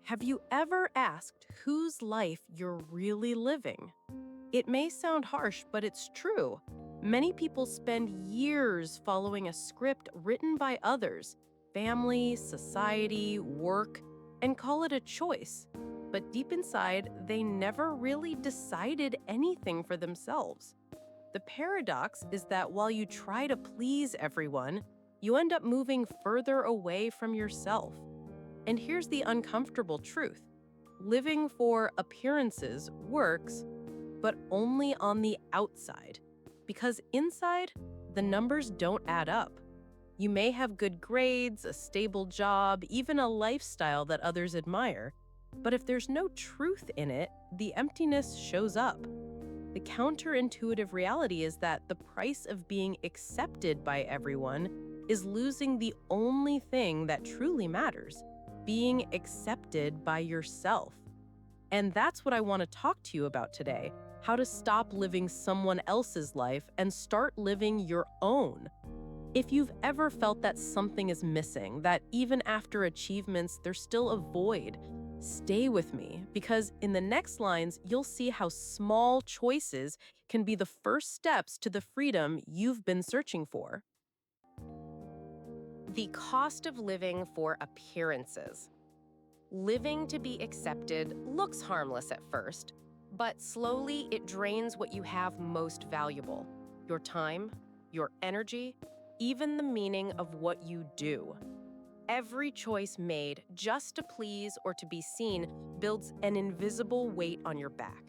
Have you ever asked whose life you're really living? It may sound harsh, but it's true. Many people spend years following a script written by others, family, society, work, and call it a choice. But deep inside, they never really decided anything for themselves. The paradox is that while you try to please everyone, you end up moving further away from yourself. And here's the uncomfortable truth: living for appearances works, but only on the outside. Because inside, the numbers don't add up. You may have good grades, a stable job, even a lifestyle that others admire. But if there's no truth in it, the emptiness shows up. The counterintuitive reality is that the price of being accepted by everyone is losing the only thing that truly matters: being accepted by yourself. And that's what I want to talk to you about today: how to stop living someone else's life and start living your own. If you've ever felt that something is missing, that even after achievements, there's still a void, stay with me, because in the next lines, you'll see how small choices can be the first steps to the freedom you've been searching for. The cost of living for appearances. Living to be accepted looks harmless at first, but slowly it drains what you have most valuable: your time, your energy, even the meaning of what you do. Every choice made just to please or to be seen builds an invisible weight on your back.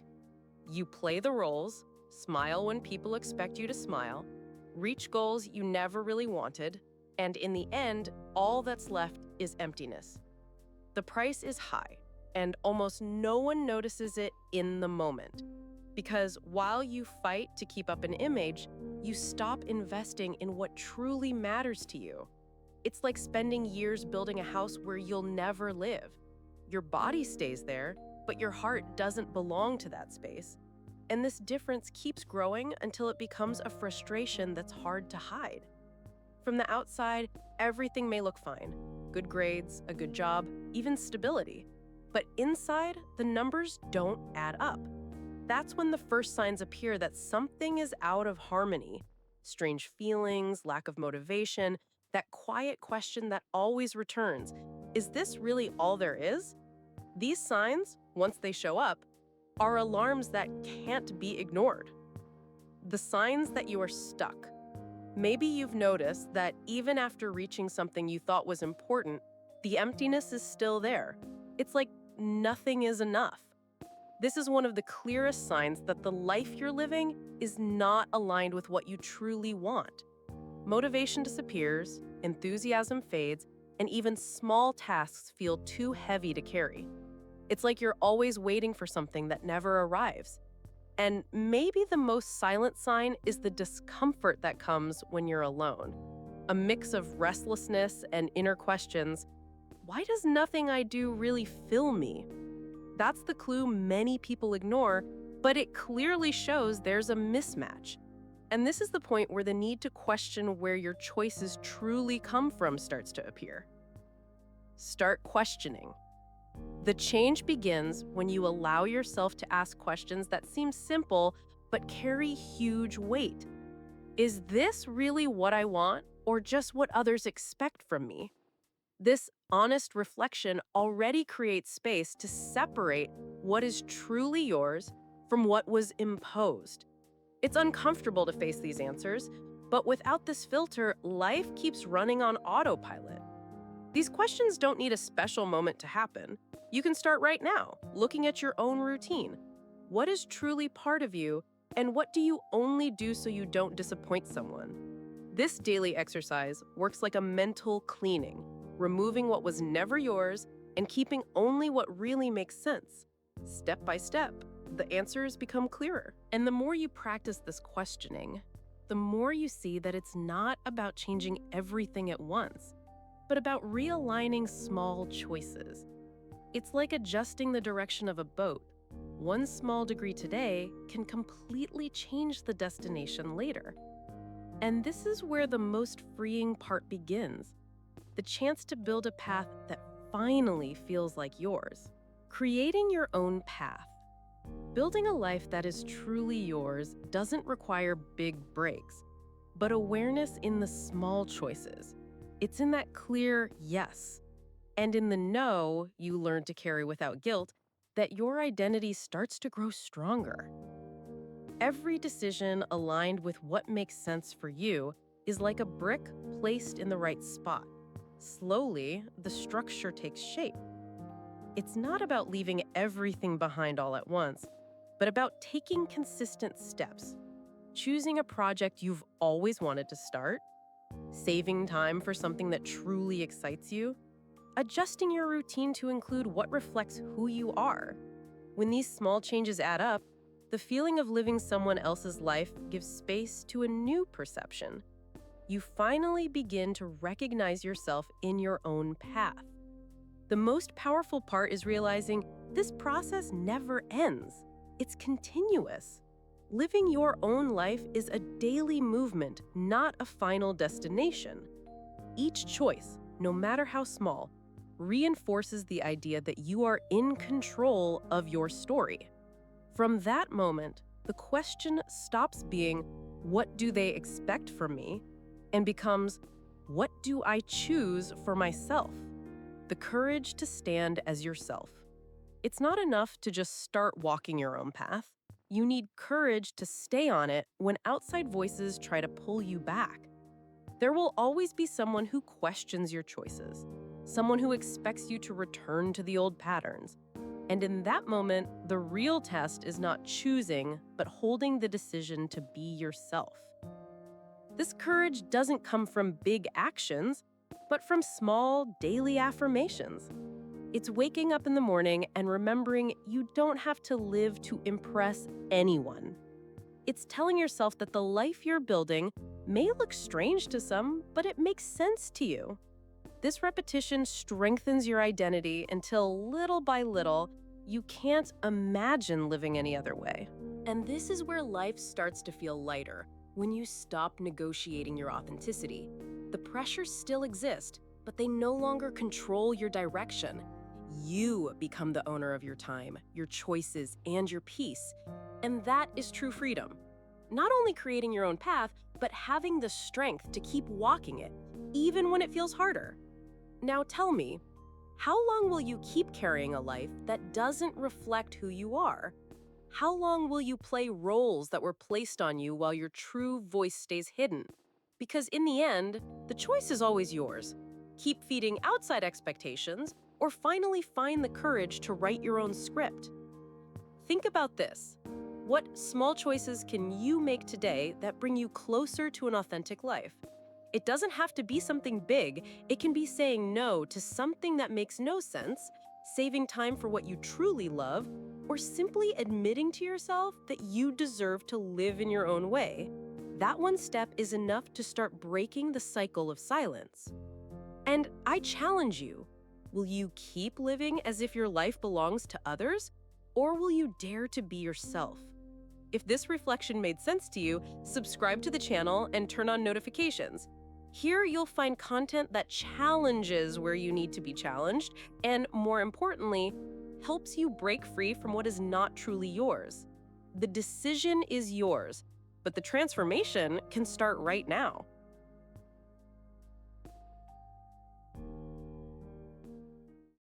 You play the roles, smile when people expect you to smile, reach goals you never really wanted, and in the end, all that's left is emptiness. The price is high, and almost no one notices it in the moment. Because while you fight to keep up an image, you stop investing in what truly matters to you. It's like spending years building a house where you'll never live. Your body stays there, but your heart doesn't belong to that space. And this difference keeps growing until it becomes a frustration that's hard to hide. From the outside, everything may look fine: good grades, a good job, even stability. But inside, the numbers don't add up. That's when the first signs appear that something is out of harmony: strange feelings, lack of motivation, that quiet question that always returns: is this really all there is? These signs, once they show up, are alarms that can't be ignored. The signs that you are stuck. Maybe you've noticed that even after reaching something you thought was important, the emptiness is still there. It's like nothing is enough. This is one of the clearest signs that the life you're living is not aligned with what you truly want. Motivation disappears, enthusiasm fades, and even small tasks feel too heavy to carry. It's like you're always waiting for something that never arrives. And maybe the most silent sign is the discomfort that comes when you're alone. A mix of restlessness and inner questions: why does nothing I do really fill me? That's the clue many people ignore, but it clearly shows there's a mismatch. And this is the point where the need to question where your choices truly come from starts to appear. Start questioning. The change begins when you allow yourself to ask questions that seem simple but carry huge weight. Is this really what I want, or just what others expect from me? This honest reflection already creates space to separate what is truly yours from what was imposed. It's uncomfortable to face these answers, but without this filter, life keeps running on autopilot. These questions don't need a special moment to happen. You can start right now, looking at your own routine. What is truly part of you, and what do you only do so you don't disappoint someone? This daily exercise works like a mental cleaning, removing what was never yours and keeping only what really makes sense. Step by step, the answers become clearer. And the more you practice this questioning, the more you see that it's not about changing everything at once, but about realigning small choices. It's like adjusting the direction of a boat. One small degree today can completely change the destination later. And this is where the most freeing part begins: the chance to build a path that finally feels like yours. Creating your own path. Building a life that is truly yours doesn't require big breaks, but awareness in the small choices. It's in that clear yes, and in the no you learn to carry without guilt that your identity starts to grow stronger. Every decision aligned with what makes sense for you is like a brick placed in the right spot. Slowly, the structure takes shape. It's not about leaving everything behind all at once, but about taking consistent steps, choosing a project you've always wanted to start, saving time for something that truly excites you, adjusting your routine to include what reflects who you are. When these small changes add up, the feeling of living someone else's life gives space to a new perception. You finally begin to recognize yourself in your own path. The most powerful part is realizing this process never ends. It's continuous. Living your own life is a daily movement, not a final destination. Each choice, no matter how small, reinforces the idea that you are in control of your story. From that moment, the question stops being, "What do they expect from me?" and becomes, "What do I choose for myself?" The courage to stand as yourself. It's not enough to just start walking your own path. You need courage to stay on it when outside voices try to pull you back. There will always be someone who questions your choices, someone who expects you to return to the old patterns. And in that moment, the real test is not choosing, but holding the decision to be yourself. This courage doesn't come from big actions, but from small, daily affirmations. It's waking up in the morning and remembering you don't have to live to impress anyone. It's telling yourself that the life you're building may look strange to some, but it makes sense to you. This repetition strengthens your identity until, little by little, you can't imagine living any other way. And this is where life starts to feel lighter, when you stop negotiating your authenticity. The pressures still exist, but they no longer control your direction. You become the owner of your time, your choices, and your peace. And that is true freedom. Not only creating your own path, but having the strength to keep walking it, even when it feels harder. Now tell me, how long will you keep carrying a life that doesn't reflect who you are? How long will you play roles that were placed on you while your true voice stays hidden? Because in the end, the choice is always yours. Keep feeding outside expectations, or finally find the courage to write your own script. Think about this. What small choices can you make today that bring you closer to an authentic life? It doesn't have to be something big. It can be saying no to something that makes no sense, saving time for what you truly love, or simply admitting to yourself that you deserve to live in your own way. That one step is enough to start breaking the cycle of silence. And I challenge you, will you keep living as if your life belongs to others, or will you dare to be yourself? If this reflection made sense to you, subscribe to the channel and turn on notifications. Here you'll find content that challenges where you need to be challenged, and more importantly, helps you break free from what is not truly yours. The decision is yours, but the transformation can start right now.